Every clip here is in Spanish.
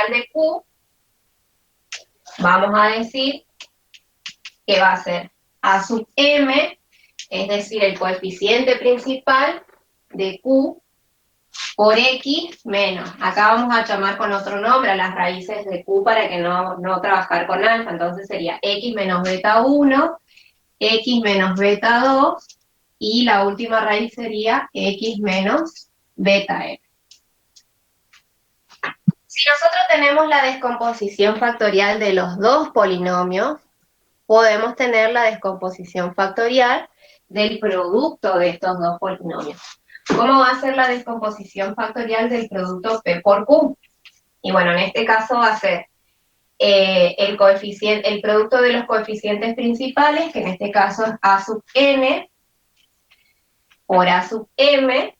exponencial de Q, vamos a decir que va a ser A sub m, es decir, el coeficiente principal de Q por X menos, acá vamos a llamar con otro nombre a las raíces de Q para que no trabajar con alfa, entonces sería X menos beta 1, X menos beta 2, y la última raíz sería X menos beta m. Si nosotros tenemos la descomposición factorial de los dos polinomios, podemos tener la descomposición factorial del producto de estos dos polinomios. ¿Cómo va a ser la descomposición factorial del producto P por Q? Y bueno, en este caso va a ser el producto de los coeficientes principales, que en este caso es A sub n por A sub m,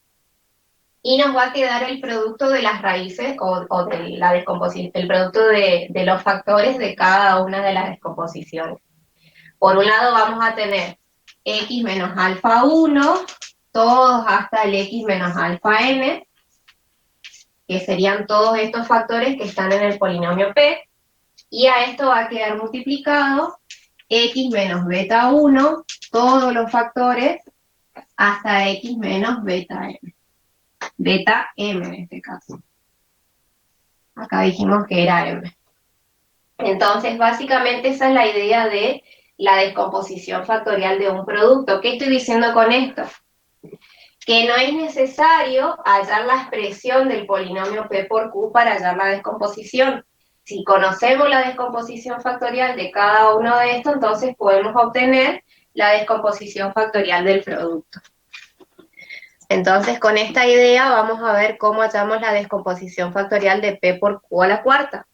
y nos va a quedar el producto de las raíces o de la descomposición, el producto de los factores de cada una de las descomposiciones. Por un lado vamos a tener x menos alfa 1, todos hasta el x menos alfa n, que serían todos estos factores que están en el polinomio P, y a esto va a quedar multiplicado x menos beta 1, todos los factores hasta x menos beta m. Beta m en este caso. Acá dijimos que era m. Entonces, básicamente esa es la idea de la descomposición factorial de un producto. ¿Qué estoy diciendo con esto? Que no es necesario hallar la expresión del polinomio P por Q para hallar la descomposición. Si conocemos la descomposición factorial de cada uno de estos, entonces podemos obtener la descomposición factorial del producto. Entonces, con esta idea vamos a ver cómo hallamos la descomposición factorial de P por Q a la cuarta.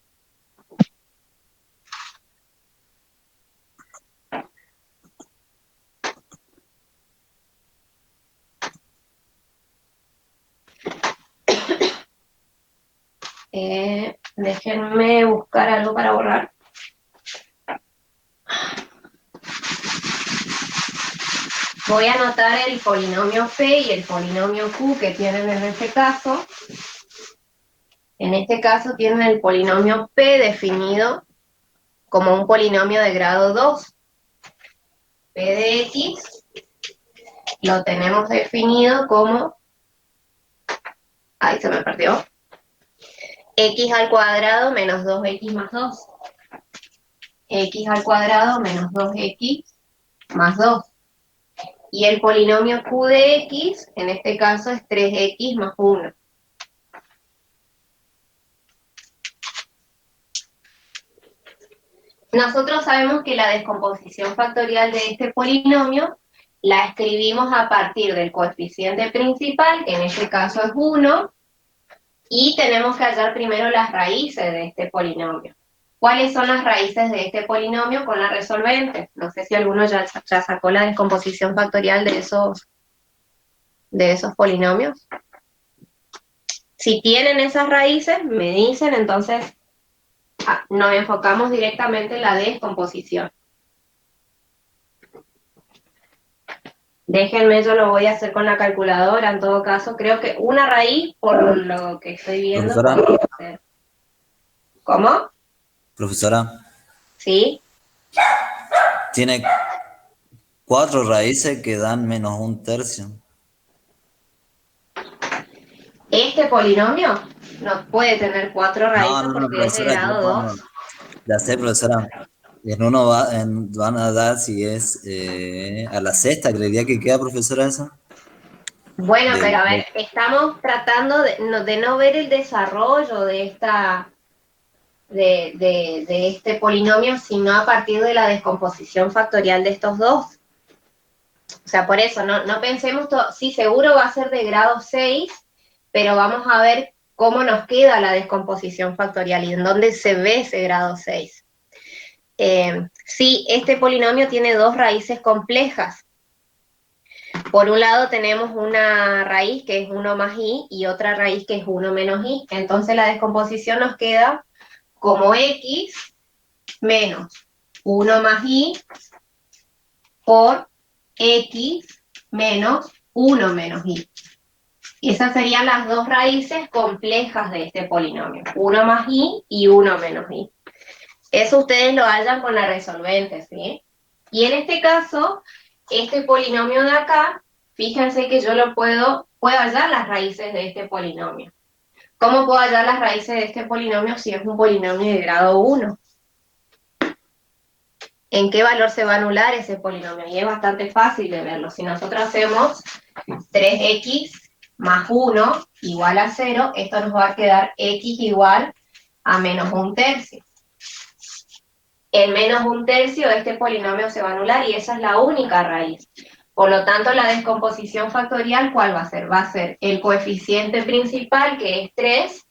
Déjenme buscar algo para borrar. Voy a anotar el polinomio P y el polinomio Q que tienen en este caso. En este caso tienen el polinomio P definido como un polinomio de grado 2. P de X lo tenemos definido como, ahí se me perdió, X al cuadrado menos 2X más 2. X al cuadrado menos 2X más 2. Y el polinomio Q de X, en este caso, es 3X más 1. Nosotros sabemos que la descomposición factorial de este polinomio la escribimos a partir del coeficiente principal, que en este caso es 1, y tenemos que hallar primero las raíces de este polinomio. ¿Cuáles son las raíces de este polinomio con la resolvente? No sé si alguno ya sacó la descomposición factorial de esos polinomios. Si tienen esas raíces, me dicen, entonces nos enfocamos directamente en la descomposición. Déjenme, yo lo voy a hacer con la calculadora, en todo caso, creo que una raíz, por lo que estoy viendo, podría ser. ¿Cómo? Profesora. ¿Sí? Tiene 4 raíces que dan menos 1/3. Este polinomio no puede tener 4 raíces No, porque es de profesora, grado 2. ya sé, profesora. En uno van a dar si es a la sexta, creería que queda, profesora, esa. Bueno, pero a ver, estamos tratando de no ver el desarrollo de este polinomio, sino a partir de la descomposición factorial de estos dos. O sea, por eso, no pensemos todo, sí, seguro va a ser de grado 6, pero vamos a ver cómo nos queda la descomposición factorial y en dónde se ve ese grado 6. Sí, este polinomio tiene dos raíces complejas. Por un lado tenemos una raíz que es 1 más i y otra raíz que es 1 menos i. Entonces la descomposición nos queda como x menos 1 más i por x menos 1 menos i. Esas serían las dos raíces complejas de este polinomio, 1 más i y 1 menos i. Eso ustedes lo hallan con la resolvente, ¿sí? Y en este caso, este polinomio de acá, fíjense que yo puedo hallar las raíces de este polinomio. ¿Cómo puedo hallar las raíces de este polinomio si es un polinomio de grado 1? ¿En qué valor se va a anular ese polinomio? Y es bastante fácil de verlo. Si nosotros hacemos 3x más 1 igual a 0, esto nos va a quedar x igual a menos 1/3. En menos 1/3 este polinomio se va a anular y esa es la única raíz. Por lo tanto, la descomposición factorial, ¿cuál va a ser? Va a ser el coeficiente principal, que es 3,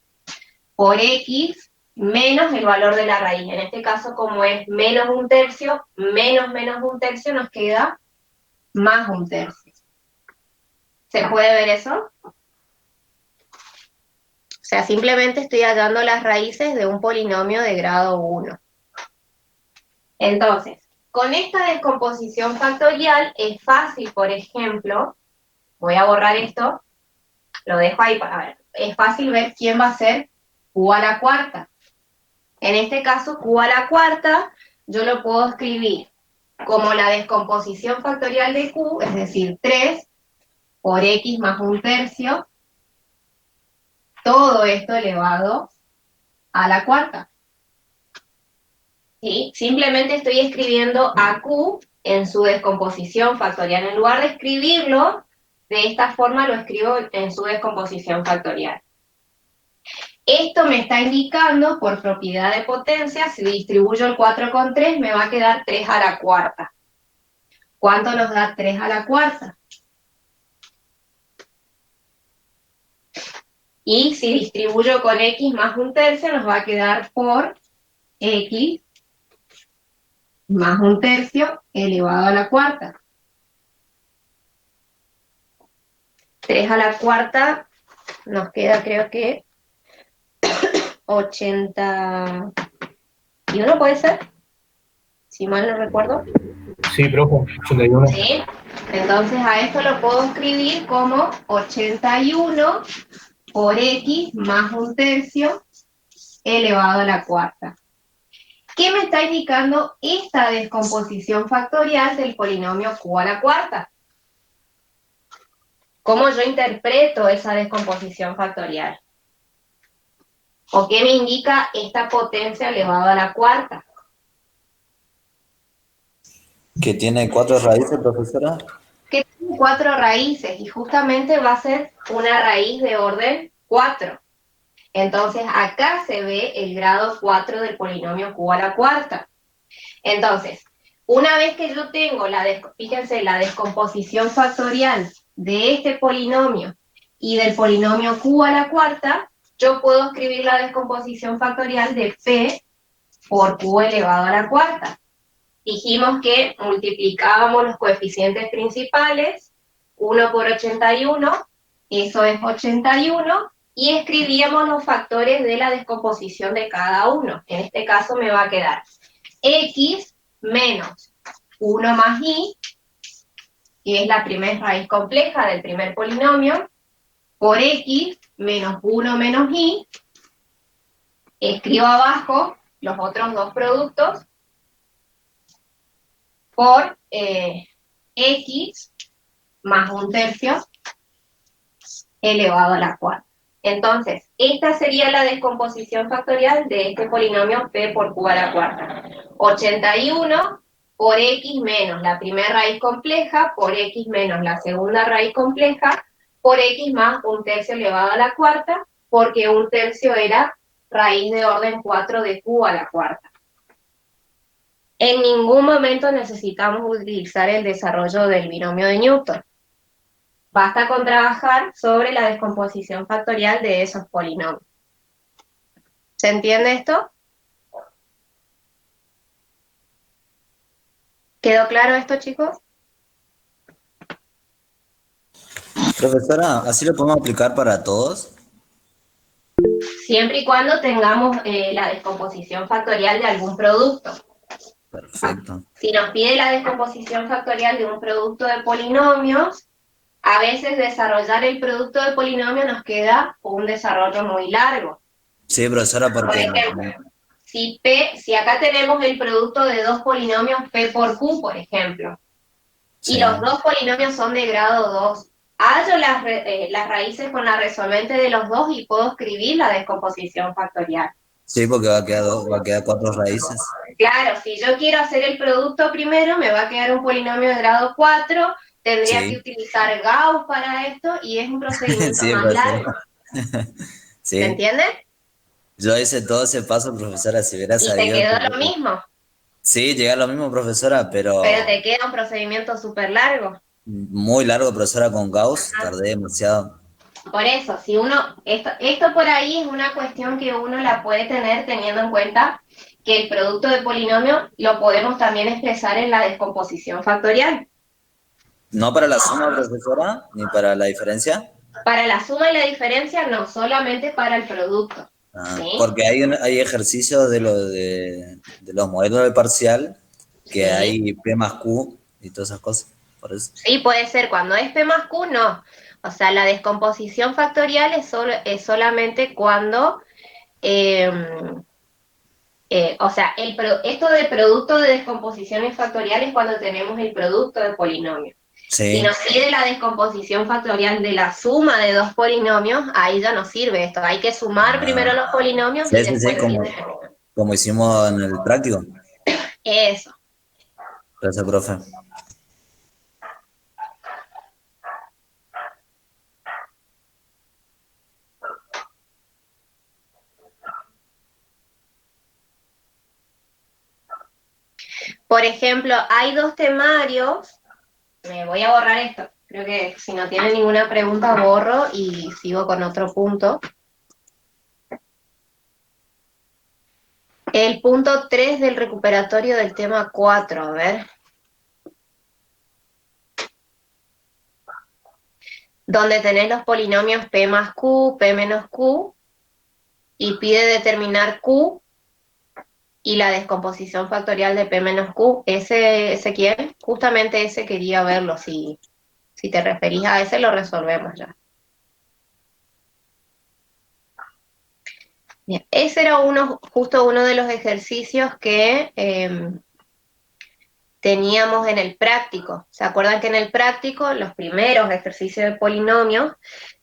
por x menos el valor de la raíz. En este caso, como es menos 1/3, menos menos 1/3 nos queda más 1/3. ¿Se puede ver eso? O sea, simplemente estoy hallando las raíces de un polinomio de grado 1. Entonces, con esta descomposición factorial es fácil, por ejemplo, voy a borrar esto, lo dejo ahí para ver, es fácil ver quién va a ser q a la cuarta. En este caso, q a la cuarta, yo lo puedo escribir como la descomposición factorial de q, es decir, 3 por x más 1/3, todo esto elevado a la cuarta. ¿Sí? Simplemente estoy escribiendo a q en su descomposición factorial. En lugar de escribirlo de esta forma, lo escribo en su descomposición factorial. Esto me está indicando, por propiedad de potencia, si distribuyo el 4 con 3, me va a quedar 3 a la cuarta. ¿Cuánto nos da 3 a la cuarta? Y si distribuyo con x más 1/3, nos va a quedar por x más 1/3 elevado a la cuarta. 3 a la cuarta nos queda, creo que, 81, ¿puede ser? Si mal no recuerdo. Sí, profe, 81. ¿Sí? Entonces a esto lo puedo escribir como 81 por x más 1/3 elevado a la cuarta. ¿Qué me está indicando esta descomposición factorial del polinomio q a la cuarta? ¿Cómo yo interpreto esa descomposición factorial? ¿O qué me indica esta potencia elevada a la cuarta? ¿Que tiene 4 raíces, profesora? Que tiene 4 raíces y justamente va a ser una raíz de orden 4. Entonces acá se ve el grado 4 del polinomio q a la cuarta. Entonces, una vez que yo tengo fíjense, la descomposición factorial de este polinomio y del polinomio q a la cuarta, yo puedo escribir la descomposición factorial de p por q elevado a la cuarta. Dijimos que multiplicábamos los coeficientes principales, 1 por 81, eso es 81, y escribíamos los factores de la descomposición de cada uno. En este caso me va a quedar x menos 1 más i, que es la primera raíz compleja del primer polinomio, por x menos 1 menos i, escribo abajo los otros dos productos, por x más 1/3 elevado a la cuarta. Entonces, esta sería la descomposición factorial de este polinomio p por q a la cuarta. 81 por x menos la primera raíz compleja, por x menos la segunda raíz compleja, por x más 1/3 elevado a la cuarta, porque 1/3 era raíz de orden 4 de q a la cuarta. En ningún momento necesitamos utilizar el desarrollo del binomio de Newton. Basta con trabajar sobre la descomposición factorial de esos polinomios. ¿Se entiende esto? ¿Quedó claro esto, chicos? Profesora, ¿así lo podemos aplicar para todos? Siempre y cuando tengamos la descomposición factorial de algún producto. Perfecto. Si nos pide la descomposición factorial de un producto de polinomios, A veces desarrollar el producto de polinomio nos queda un desarrollo muy largo. Sí, profesora, Por porque ejemplo, si acá tenemos el producto de dos polinomios P por Q, por ejemplo, y sí, los dos polinomios son de grado 2, hallo las raíces con la resolvente de los dos y puedo escribir la descomposición factorial. sí, porque va a quedar 4 raíces. Claro, si yo quiero hacer el producto primero, me va a quedar un polinomio de grado 4, tendría que Sí, utilizar Gauss para esto y es un procedimiento sí, más largo. profesora. ¿Se Sí, entiende? yo hice todo ese paso, profesora, si hubiera Y te sabido un quedó lo poquito. mismo, Sí, llegué a lo mismo, profesora, pero pero te queda un procedimiento súper largo. muy largo, profesora, con Gauss, Ajá. tardé demasiado. Por eso, si uno, esto por ahí es una cuestión que uno la puede tener teniendo en cuenta que el producto de polinomio lo podemos también expresar en la descomposición factorial. No para la suma, profesora, ni para la diferencia. Para la suma y la diferencia, no solamente para el producto, Ah, ¿sí? porque hay ejercicios de los modelos de parcial que Sí, hay P más Q y todas esas cosas. Por eso. sí, puede ser. Cuando es P más Q, no. O sea, la descomposición factorial es solamente cuando, eh, o sea, esto de producto de descomposiciones factoriales cuando tenemos el producto de polinomios. Si Sí, nos pide la descomposición factorial de la suma de dos polinomios, ahí ya no sirve esto. Hay que sumar primero ah, los polinomios y sí, sí, sí, después sí determinar. como hicimos en el práctico. Eso. Gracias, profe. Por ejemplo, hay dos temarios. Me voy a borrar esto. Creo que si no tiene ninguna pregunta, borro y sigo con otro punto. El punto 3 del recuperatorio del tema 4, a ver. Donde tenés los polinomios P más Q, P menos Q, y pide determinar Q y la descomposición factorial de P menos Q. Ese quién? Justamente ese quería verlo. Si te referís a ese, lo resolvemos ya. Bien, ese era justo uno de los ejercicios que teníamos en el práctico. ¿Se acuerdan que en el práctico, los primeros ejercicios de polinomios,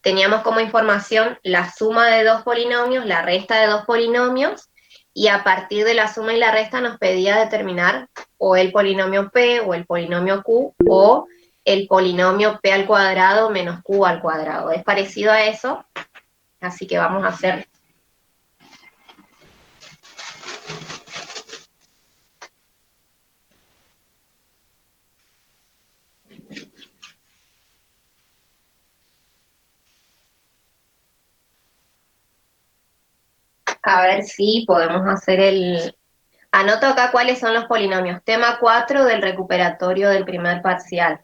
teníamos como información la suma de dos polinomios, la resta de dos polinomios, y a partir de la suma y la resta nos pedía determinar o el polinomio P o el polinomio Q o el polinomio P al cuadrado menos Q al cuadrado. Es parecido a eso, así que vamos a hacer. A ver si podemos hacer el... Anoto acá cuáles son los polinomios. Tema 4 del recuperatorio del primer parcial.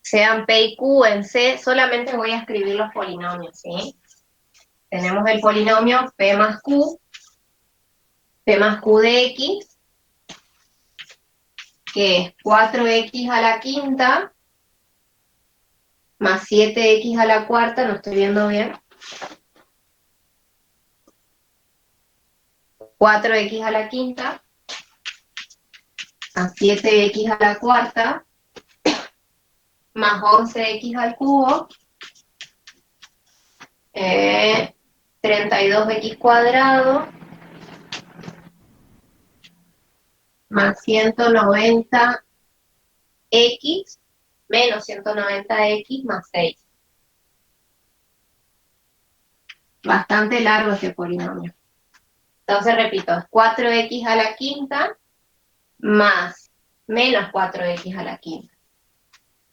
Sean P y Q en C, solamente voy a escribir los polinomios, ¿sí? Tenemos el polinomio P más Q de X, que es 4X a la quinta, más 7X a la cuarta, no estoy viendo bien. 4X a la quinta, más 7X a la cuarta, más 11X al cubo, 32X cuadrado, más 190X, menos 190X más 6. Bastante largo ese polinomio. Entonces repito, es 4X a la quinta más menos 4X a la quinta,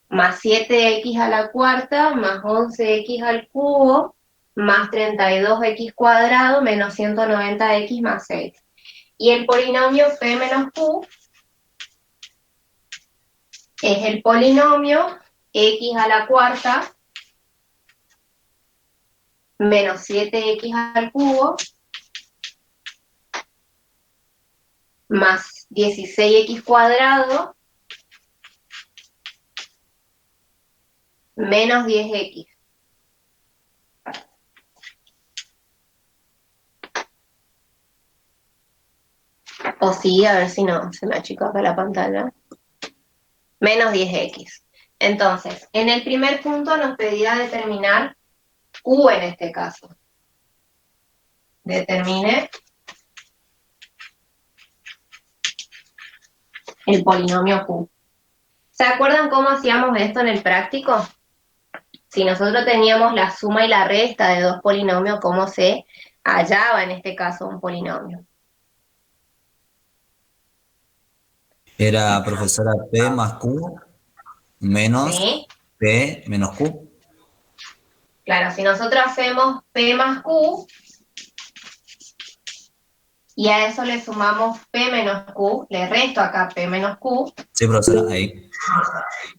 más 7X a la cuarta, más 11X al cubo, más 32X cuadrado, menos 190X más 6. Y el polinomio P menos Q es el polinomio X a la cuarta menos 7X al cubo más 16X cuadrado menos 10x. O sí, a ver si no, se me achicó acá la pantalla. Menos 10x. Entonces, en el primer punto nos pedirá determinar Q en este caso. Determine el polinomio Q. ¿Se acuerdan cómo hacíamos esto en el práctico? Si nosotros teníamos la suma y la resta de dos polinomios, ¿cómo se hallaba en este caso un polinomio? Era, profesora, P más Q menos ¿Sí? P menos Q. Claro, si nosotros hacemos P más Q y a eso le sumamos P menos Q, le resto acá P menos Q, Sí, profesora, ahí.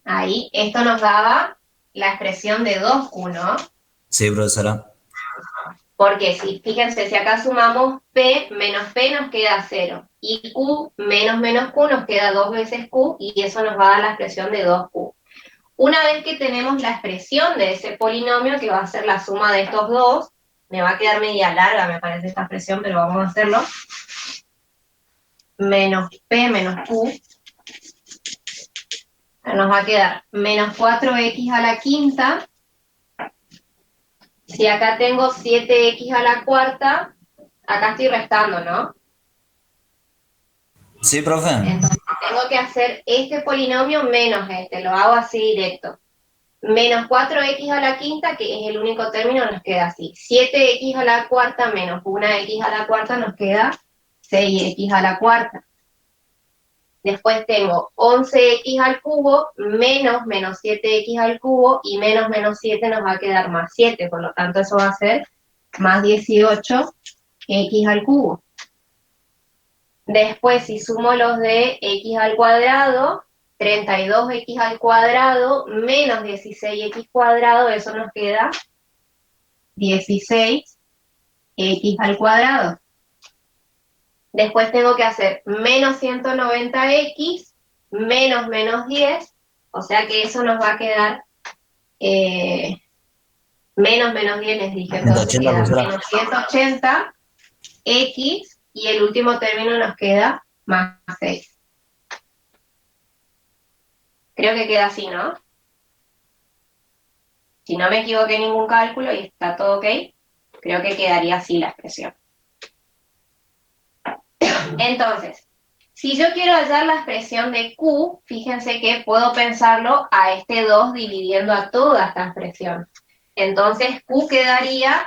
ahí esto nos daba la expresión de 2Q, ¿no? Sí, profesora. Porque si, fíjense, si acá sumamos P menos P nos queda 0, y Q menos menos Q nos queda 2 veces Q, y eso nos va a dar la expresión de 2Q. Una vez que tenemos la expresión de ese polinomio, que va a ser la suma de estos dos, me va a quedar media larga, me parece esta expresión, pero vamos a hacerlo, menos P menos Q, nos va a quedar menos 4x a la quinta. Si acá tengo 7x a la cuarta, acá estoy restando, ¿no? Sí, profe. Entonces tengo que hacer este polinomio menos este, lo hago así directo. Menos 4x a la quinta, que es el único término, nos queda así. 7x a la cuarta menos 1x a la cuarta nos queda 6x a la cuarta. Después tengo 11x al cubo menos menos 7x al cubo y menos menos 7 nos va a quedar más 7, por lo tanto eso va a ser más 18x al cubo. Después si sumo los de x al cuadrado, 32x al cuadrado menos 16x cuadrado, eso nos queda 16x al cuadrado. Después tengo que hacer menos 190x menos menos 10, o sea que eso nos va a quedar menos menos 10, les dije, entonces 180, queda profesora. menos 180x y el último término nos queda más 6. Creo que queda así, ¿no? Si no me equivoqué en ningún cálculo y está todo ok, creo que quedaría así la expresión. Entonces, si yo quiero hallar la expresión de Q, fíjense que puedo pensarlo a este 2 dividiendo a toda esta expresión. Entonces, Q quedaría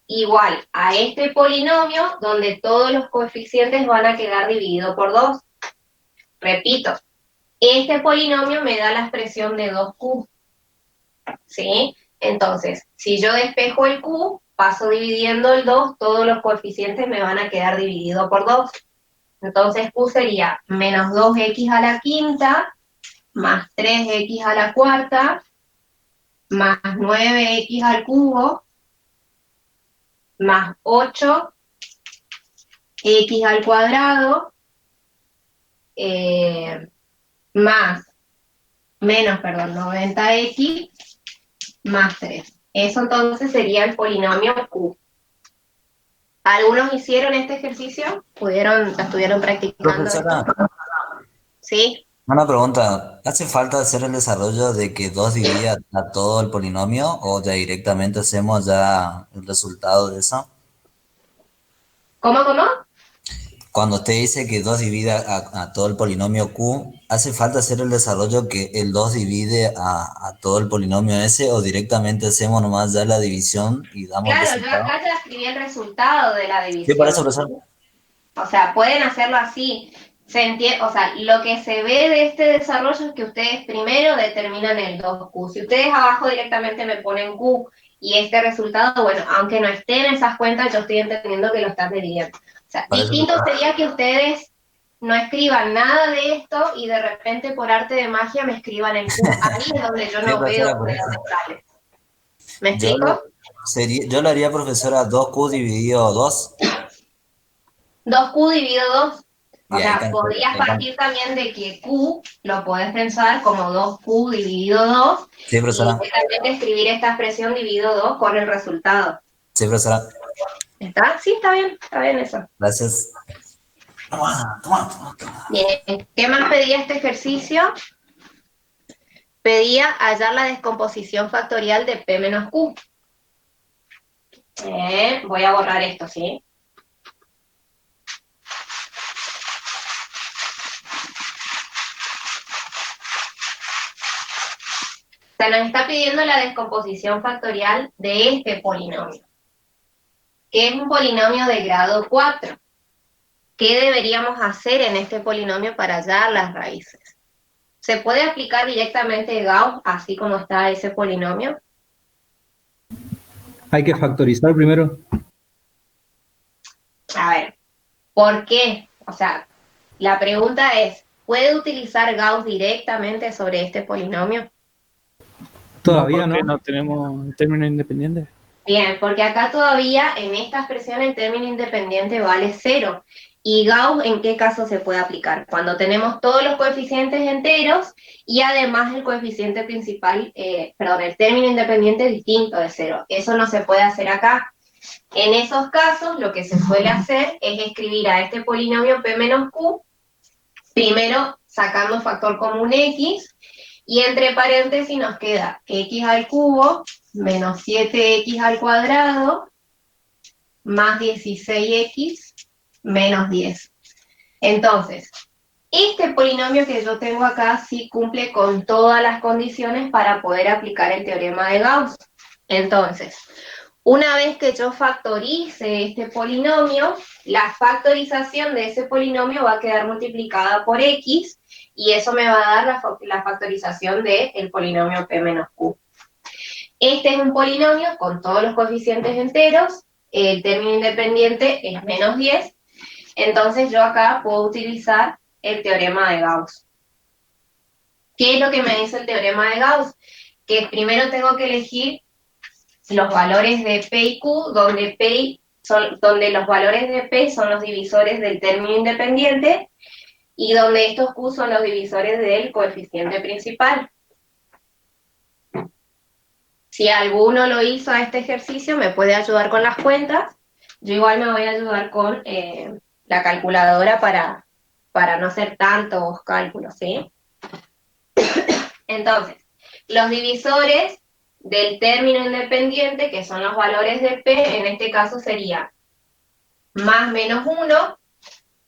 igual a este polinomio donde todos los coeficientes van a quedar divididos por 2. Repito, este polinomio me da la expresión de 2Q. ¿Sí? Entonces, si yo despejo el Q, paso dividiendo el 2, todos los coeficientes me van a quedar divididos por 2. Entonces Q sería menos 2x a la quinta, más 3x a la cuarta, más 9x al cubo, más 8x al cuadrado, más, menos, perdón, 90x, más 3. Eso entonces sería el polinomio Q. ¿Algunos hicieron este ejercicio? ¿Estuvieron practicando Profesora, esto? ¿Sí? una pregunta. ¿Hace falta hacer el desarrollo de que 2 divida a todo el polinomio o ya directamente hacemos ya el resultado de eso? ¿Cómo? Cuando usted dice que 2 divide a todo el polinomio Q, ¿hace falta hacer el desarrollo que el 2 divide a todo el polinomio ese o directamente hacemos nomás ya la división y damos el Claro, yo resultado? acá ya escribí el resultado de la Sí, por eso, división. profesor. O sea, pueden hacerlo así. O sea, lo que se ve de este desarrollo es que ustedes primero determinan el 2Q. Si ustedes abajo directamente me ponen Q y este resultado, bueno, aunque no esté en esas cuentas, yo estoy entendiendo que lo están dividiendo. O sea, Por eso, distinto profesor. sería que ustedes no escriban nada de esto y de repente por arte de magia me escriban el Q. Ahí es donde yo Sí, no veo profesora, de por eso. dónde sale. ¿Me Yo lo, explico? yo lo haría, profesora, 2Q dividido 2. 2Q dividido 2. Y O ahí sea, podrías partir también de que Q lo podés pensar como 2Q dividido 2 sí, y profesora. directamente escribir esta expresión dividido 2 con el resultado. Sí, profesora. ¿Está? Sí, está bien eso. Gracias. Toma, toma, toma, toma. Bien, ¿qué más pedía este ejercicio? Pedía hallar la descomposición factorial de P menos Q. Voy a borrar esto, ¿sí? Se nos está pidiendo la descomposición factorial de este polinomio, que es un polinomio de grado 4. ¿Qué deberíamos hacer en este polinomio para hallar las raíces? ¿Se puede aplicar directamente Gauss así como está ese polinomio? Hay que factorizar primero. A ver, ¿por qué? O sea, la pregunta es, ¿puede utilizar Gauss directamente sobre este polinomio? Todavía porque no. no tenemos términos independientes. Bien, porque acá todavía en esta expresión el término independiente vale 0. ¿Y Gauss en qué caso se puede aplicar? Cuando tenemos todos los coeficientes enteros y además el coeficiente principal, el término independiente distinto de 0. Eso no se puede hacer acá. En esos casos lo que se suele hacer es escribir a este polinomio P menos Q, primero sacando factor común X, y entre paréntesis nos queda X al cubo menos 7X al cuadrado más 16X menos 10. Entonces, este polinomio que yo tengo acá sí cumple con todas las condiciones para poder aplicar el teorema de Gauss. Entonces, una vez que yo factorice este polinomio, la factorización de ese polinomio va a quedar multiplicada por X y eso me va a dar la factorización del polinomio P menos Q. Este es un polinomio con todos los coeficientes enteros, el término independiente es menos 10, entonces yo acá puedo utilizar el teorema de Gauss. ¿Qué es lo que me dice el teorema de Gauss? Que primero tengo que elegir los valores de P y Q, donde los valores de P son los divisores del término independiente y donde estos Q son los divisores del coeficiente principal. Si alguno lo hizo a este ejercicio, me puede ayudar con las cuentas. Yo igual me voy a ayudar con la calculadora para no hacer tantos cálculos, ¿sí? Entonces, los divisores del término independiente, que son los valores de P, en este caso sería más menos 1.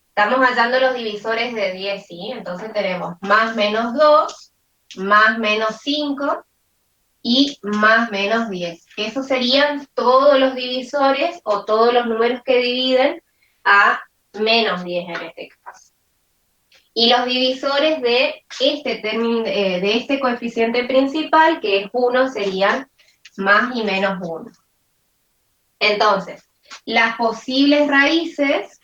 Estamos hallando los divisores de 10, ¿sí? Entonces tenemos más menos 2, más menos 5, y más menos 10. Esos serían todos los divisores o todos los números que dividen a menos 10 en este caso. Y los divisores de este término, de este coeficiente principal, que es 1, serían más y menos 1. Entonces, las posibles raíces,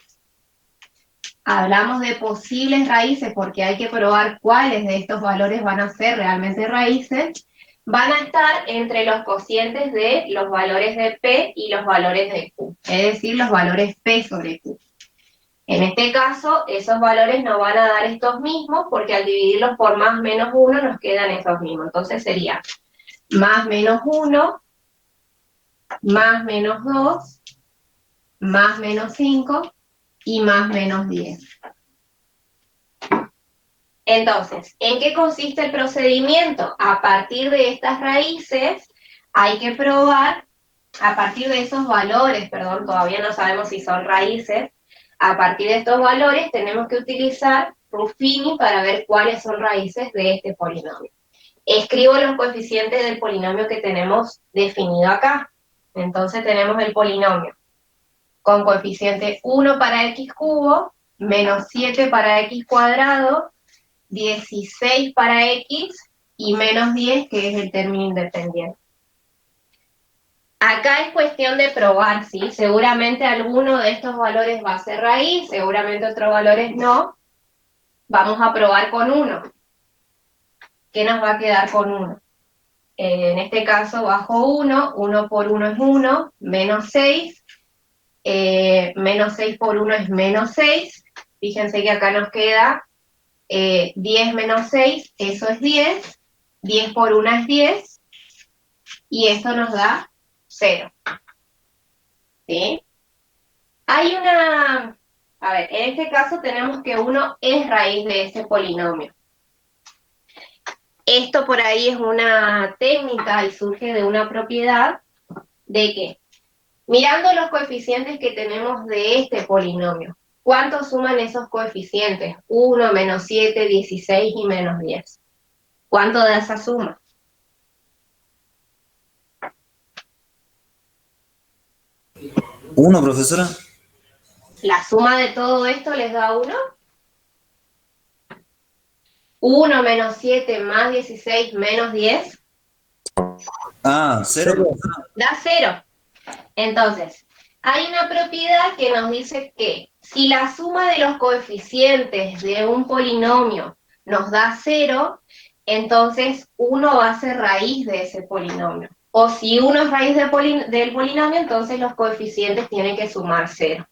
hablamos de posibles raíces porque hay que probar cuáles de estos valores van a ser realmente raíces, van a estar entre los cocientes de los valores de P y los valores de Q, es decir, los valores P sobre Q. En este caso, esos valores nos van a dar estos mismos, porque al dividirlos por más menos 1 nos quedan esos mismos. Entonces sería más menos 1, más menos 2, más menos 5 y más menos 10. Entonces, ¿en qué consiste el procedimiento? A partir de estas raíces hay que probar, a partir de esos valores, todavía no sabemos si son raíces, a partir de estos valores tenemos que utilizar Ruffini para ver cuáles son raíces de este polinomio. Escribo los coeficientes del polinomio que tenemos definido acá. Entonces tenemos el polinomio con coeficiente 1 para x cubo, menos 7 para x cuadrado, 16 para x y menos 10, que es el término independiente. Acá es cuestión de probar, ¿sí? Seguramente alguno de estos valores va a ser raíz, seguramente otros valores no. Vamos a probar con 1. ¿Qué nos va a quedar con 1? En este caso bajo 1, 1 por 1 es 1, menos 6, menos 6 por 1 es menos 6, Fíjense que acá nos queda 10 menos 6, eso es 10. 10 por 1 es 10. Y esto nos da 0. ¿Sí? Hay una... A ver, en este caso tenemos que 1 es raíz de ese polinomio. Esto por ahí es una técnica y surge de una propiedad de que, mirando los coeficientes que tenemos de este polinomio, ¿cuánto suman esos coeficientes? 1, menos 7, 16 y menos 10. ¿Cuánto da esa suma? ¿Uno, profesora? ¿La suma de todo esto les da 1? 1 menos 7 más 16 menos 10 Ah, cero. da 0. Entonces, hay una propiedad que nos dice que si la suma de los coeficientes de un polinomio nos da 0, entonces 1 va a ser raíz de ese polinomio. O si 1 es raíz del polinomio, entonces los coeficientes tienen que sumar 0.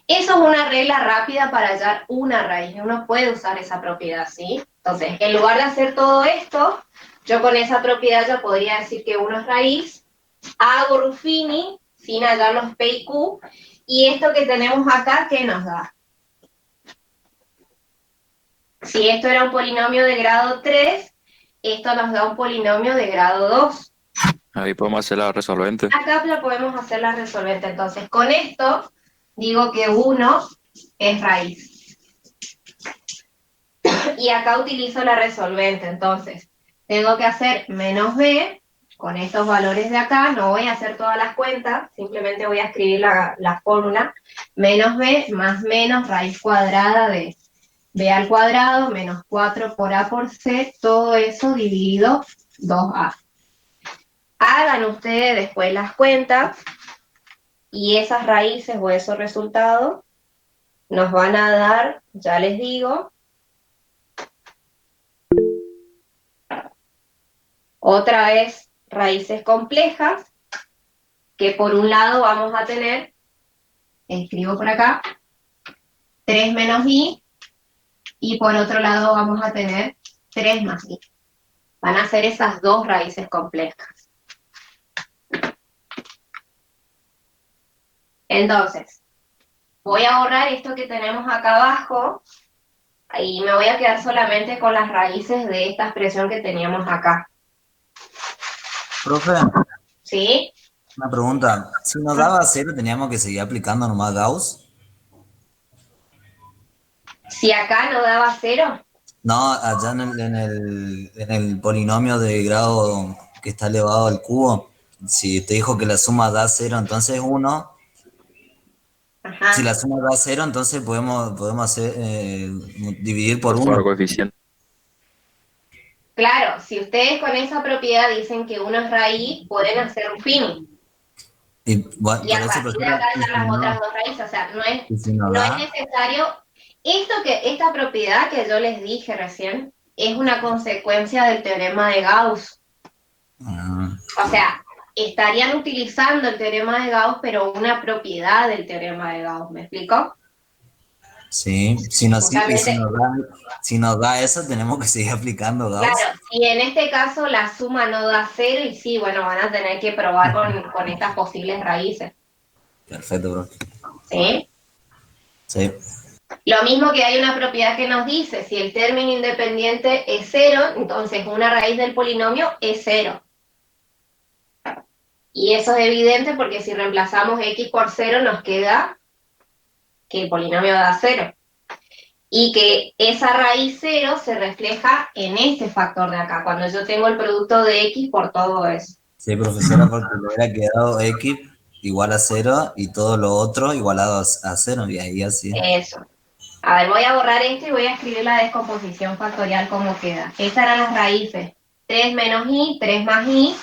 Eso es una regla rápida para hallar una raíz. Uno puede usar esa propiedad, ¿sí? Entonces, en lugar de hacer todo esto, yo con esa propiedad ya podría decir que 1 es raíz, hago Ruffini sin hallar los P y Q, y esto que tenemos acá, ¿qué nos da? Si esto era un polinomio de grado 3, esto nos da un polinomio de grado 2. Ahí podemos hacer la resolvente. Acá lo podemos hacer la resolvente. Entonces, con esto digo que 1 es raíz. Y acá utilizo la resolvente. Entonces, tengo que hacer menos b con estos valores de acá. No voy a hacer todas las cuentas, simplemente voy a escribir la fórmula. Menos b más menos raíz cuadrada de b al cuadrado menos 4 por a por c, todo eso dividido 2a. Hagan ustedes después las cuentas y esas raíces o esos resultados nos van a dar, ya les digo, otra vez raíces complejas, que por un lado vamos a tener, escribo por acá, 3 menos i, y por otro lado vamos a tener 3 más i. Van a ser esas dos raíces complejas. Entonces, voy a borrar esto que tenemos acá abajo y me voy a quedar solamente con las raíces de esta expresión que teníamos acá. Profe, ¿Sí? una pregunta. Si nos daba cero, ¿teníamos que seguir aplicando nomás Gauss? Si acá no daba 0, No, allá en el polinomio de grado que está elevado al cubo, si te dijo que la suma da 0, entonces 1. ajá. Si la suma da 0, entonces podemos hacer, dividir por Por 1. coeficiente. Claro, si ustedes con esa propiedad dicen que 1 es raíz, pueden hacer un fin. Y bueno, Y a por eso, partir de profesora, acá están las otras dos raíces. O sea, no y si nos es da, necesario. Esta propiedad que yo les dije recién es una consecuencia del teorema de Gauss. ah, O sea, estarían utilizando el teorema de Gauss, pero una propiedad del teorema de Gauss. ¿Me explico? sí, si nos, y Justamente, si nos da eso, tenemos que seguir aplicando Gauss. claro, y en este caso la suma no da 0 y sí, bueno, van a tener que probar con estas posibles raíces. Perfecto, profe. ¿Sí? Sí. Lo mismo que hay una propiedad que nos dice, si el término independiente es 0, entonces una raíz del polinomio es 0. Y eso es evidente porque si reemplazamos x por 0 nos queda que el polinomio da 0. Y que esa raíz 0 se refleja en este factor de acá, cuando yo tengo el producto de x por todo eso. Sí, profesora, porque le hubiera quedado X igual a 0 y todo lo otro igualado a 0, y ahí así. Eso. A ver, voy a borrar esto y voy a escribir la descomposición factorial como queda. Estas eran las raíces. 3 menos i, 3 más i,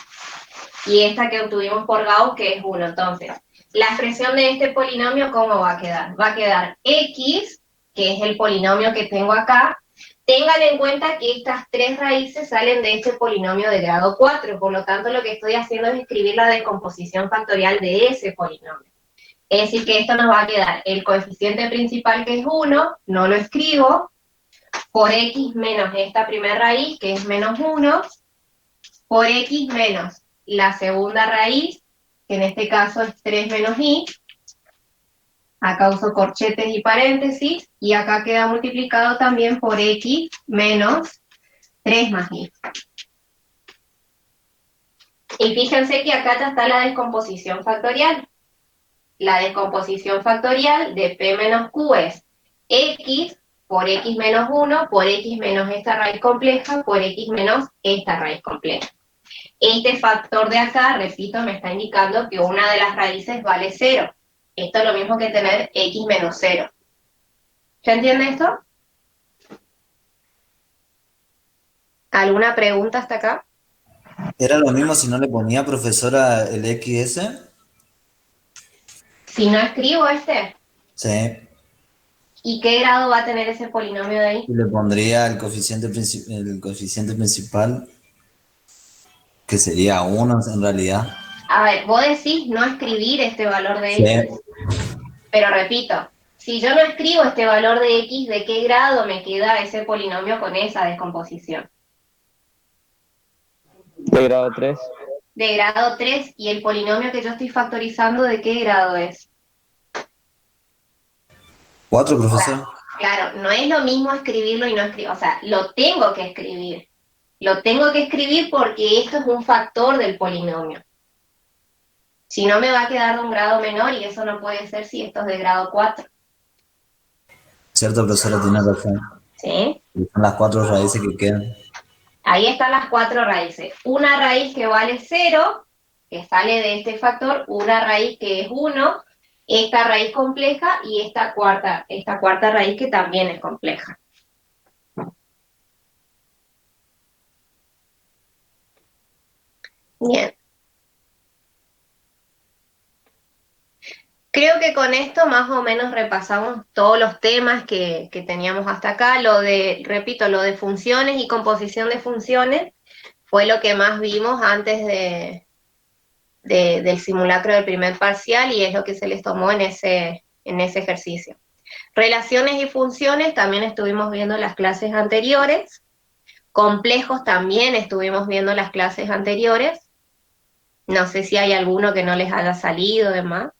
y esta que obtuvimos por Gauss, que es 1. Entonces, la expresión de este polinomio, ¿cómo va a quedar? Va a quedar x, que es el polinomio que tengo acá. Tengan en cuenta que estas tres raíces salen de este polinomio de grado 4, por lo tanto lo que estoy haciendo es escribir la descomposición factorial de ese polinomio. Es decir, que esto nos va a quedar el coeficiente principal, que es 1, no lo escribo, por x menos esta primera raíz, que es menos 1, por x menos la segunda raíz, que en este caso es 3 menos y, acá uso corchetes y paréntesis, y acá queda multiplicado también por x menos 3 más y. Y fíjense que acá ya está la descomposición factorial. La descomposición factorial de P menos Q es x por x menos 1 por x menos esta raíz compleja por x menos esta raíz compleja. Este factor de acá, repito, me está indicando que una de las raíces vale 0. Esto es lo mismo que tener x menos 0. ¿Se entiende esto? ¿Alguna pregunta hasta acá? ¿Era lo mismo si no le ponía, profesora, el XS? Si no escribo este, Sí. ¿y qué grado va a tener ese polinomio de ahí? Y le pondría el coeficiente, el coeficiente principal, que sería 1 en realidad. A ver, vos decís no escribir este valor de Sí. x, pero repito, si yo no escribo este valor de x, ¿de qué grado me queda ese polinomio con esa descomposición? De grado 3. De grado 3, y el polinomio que yo estoy factorizando, ¿de qué grado es? 4, profesor. Claro, no es lo mismo escribirlo y no escribir, o sea, lo tengo que escribir. Lo tengo que escribir porque esto es un factor del polinomio. Si no, me va a quedar de un grado menor, y eso no puede ser si esto es de grado 4. Cierto, profesora, tiene razón. ¿Sí? Y son las 4 raíces que quedan. Ahí están las 4 raíces. Una raíz que vale 0, que sale de este factor, una raíz que es 1, esta raíz compleja y esta cuarta raíz que también es compleja. Bien. Creo que con esto más o menos repasamos todos los temas que teníamos hasta acá. Repito, lo de funciones y composición de funciones fue lo que más vimos antes del simulacro del primer parcial, y es lo que se les tomó en ese ejercicio. Relaciones y funciones también estuvimos viendo las clases anteriores. Complejos también estuvimos viendo las clases anteriores. No sé si hay alguno que no les haya salido, demás.